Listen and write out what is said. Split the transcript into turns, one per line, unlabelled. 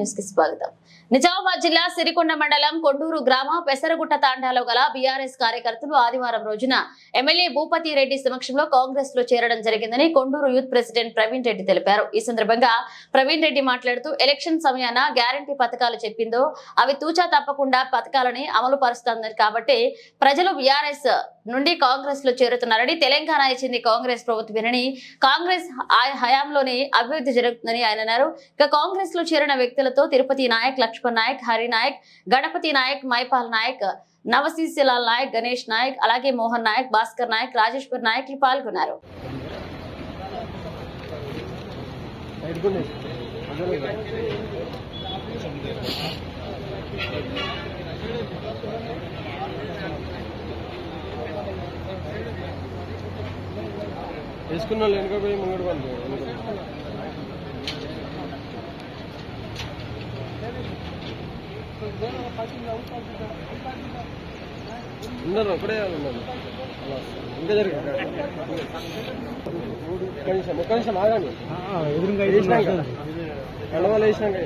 News కి స్వాగతం. నిజామాబాద్ జిల్లా సిరికొండ మండలం కొండూరు గ్రామ పెసరగుట్ట తాండాలో గల బీఆర్ఎస్ కార్యకర్తలు ఆదివారం రోజున ఎమ్మెల్యే భూపతి రెడ్డి సమక్షంలో కాంగ్రెస్ లో చేరడం జరిగిందని కొండూరు యూత్ ప్రెసిడెంట్ ప్రవీణ్ రెడ్డి తెలిపారు. ఈ సందర్భంగా ప్రవీణ్ రెడ్డి మాట్లాడుతూ ఎలక్షన్ సమయాన గ్యారంటీ పథకాలు చెప్పిందో అవి తూచా తప్పకుండా పథకాలని అమలు పరుస్తుందని, కాబట్టి ప్రజలు బీఆర్ఎస్ నుండి కాంగ్రెస్ లో చేరుతున్నారని, తెలంగాణ ఇచ్చింది కాంగ్రెస్ ప్రభుత్వమేనని, కాంగ్రెస్ హయాంలోనే అభివృద్ధి జరుగుతుందని ఆయన అన్నారు. ఇక కాంగ్రెస్ లో చేరిన వ్యక్తులతో తిరుపతి నాయక్, లక్ష్మణ్ నాయక్, హరి నాయక్, గణపతి నాయక్, మైపాల్ నాయక్, నవశీశలాల్ నాయక్, గణేష్ నాయక్, అలాగే మోహన్ నాయక్, భాస్కర్ నాయక్, రాజేశ్వర్ నాయక్ పాల్గొన్నారు.
వేసుకున్న వెనుక పోయి ముంగడు వాళ్ళు ఉన్నారు, ఒకడే ఉన్నారు. ఇంకా జరిగింది ఒక్క నిమిషం ఆగండి. కలవాళ్ళు వేసినాక